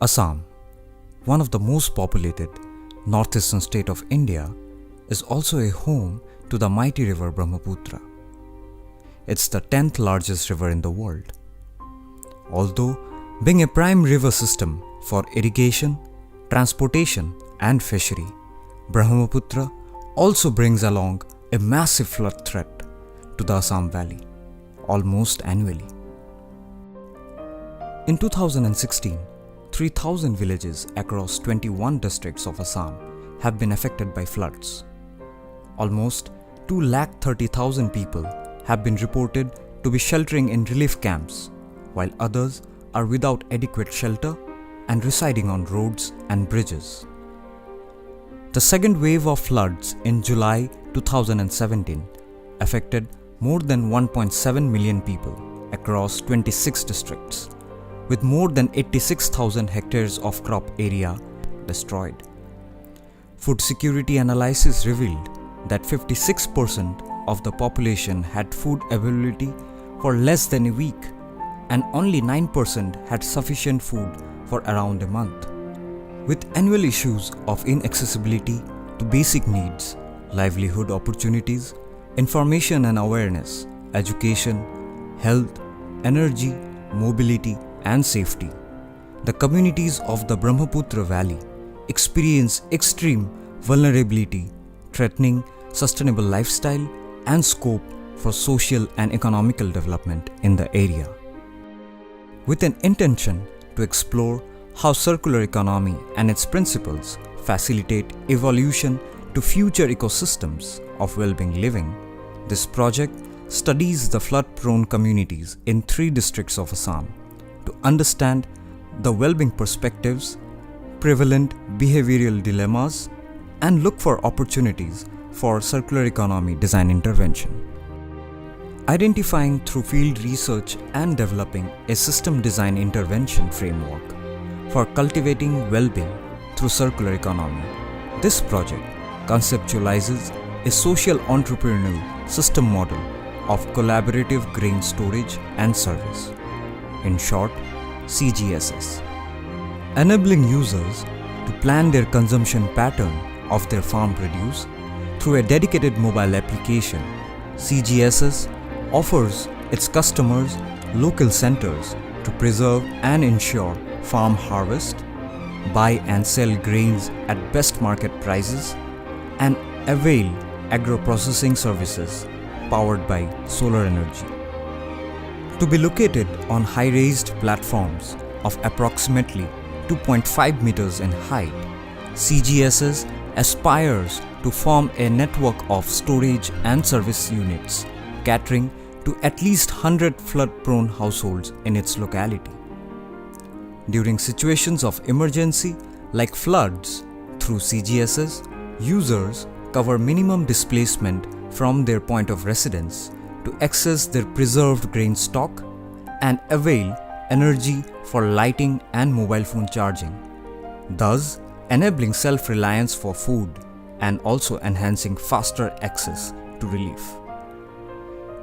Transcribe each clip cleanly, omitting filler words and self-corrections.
Assam, one of the most populated northeastern state of India, is also a home to the mighty river Brahmaputra. It's the 10th largest river in the world. Although being a prime river system for irrigation, transportation and fishery, Brahmaputra also brings along a massive flood threat to the Assam Valley almost annually. In 2016, 3,000 villages across 21 districts of Assam have been affected by floods. Almost 230,000 people have been reported to be sheltering in relief camps, while others are without adequate shelter and residing on roads and bridges. The second wave of floods in July 2017 affected more than 1.7 million people across 26 districts, with more than 86,000 hectares of crop area destroyed. Food security analysis revealed that 56% of the population had food availability for less than a week, and only 9% had sufficient food for around a month. With annual issues of inaccessibility to basic needs, livelihood opportunities, information and awareness, education, health, energy, mobility, and safety, the communities of the Brahmaputra Valley experience extreme vulnerability, threatening sustainable lifestyle and scope for social and economical development in the area. With an intention to explore how circular economy and its principles facilitate evolution to future ecosystems of well-being living, this project studies the flood-prone communities in 3 districts of Assam to understand the well-being perspectives, prevalent behavioral dilemmas, and look for opportunities for circular economy design intervention. Identifying through field research and developing a system design intervention framework for cultivating well-being through circular economy, this project conceptualizes a social entrepreneurial system model of collaborative grain storage and service, in short, CGSS. Enabling users to plan their consumption pattern of their farm produce through a dedicated mobile application, CGSS offers its customers local centers to preserve and ensure farm harvest, buy and sell grains at best market prices, and avail agro-processing services powered by solar energy. To be located on high-raised platforms of approximately 2.5 meters in height, CGSS aspires to form a network of storage and service units catering to at least 100 flood-prone households in its locality. During situations of emergency like floods, through CGSS, users cover minimum displacement from their point of residence to access their preserved grain stock and avail energy for lighting and mobile phone charging, thus enabling self-reliance for food and also enhancing faster access to relief.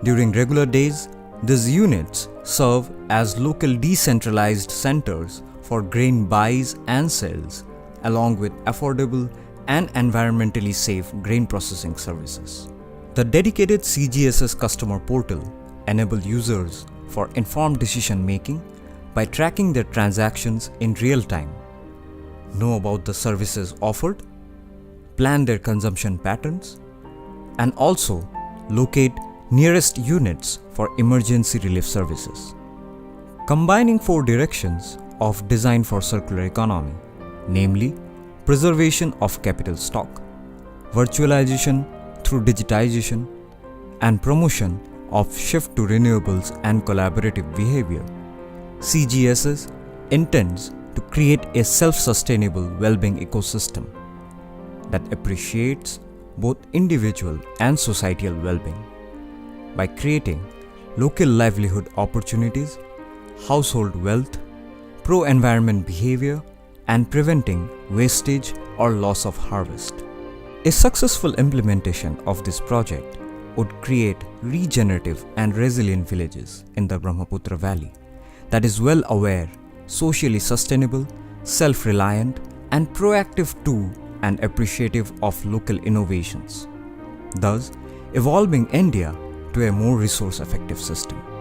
During regular days, these units serve as local decentralized centers for grain buys and sales, along with affordable and environmentally safe grain processing services. The dedicated CGSS customer portal enables users for informed decision making by tracking their transactions in real time, know about the services offered, plan their consumption patterns, and also locate nearest units for emergency relief services. Combining 4 directions of design for circular economy, namely preservation of capital stock, virtualization through digitization, and promotion of shift to renewables and collaborative behavior, CGSS intends to create a self-sustainable well-being ecosystem that appreciates both individual and societal well-being by creating local livelihood opportunities, household wealth, pro-environment behavior, and preventing wastage or loss of harvest. A successful implementation of this project would create regenerative and resilient villages in the Brahmaputra Valley that is well aware, socially sustainable, self-reliant, and proactive too and appreciative of local innovations, thus evolving India to a more resource-effective system.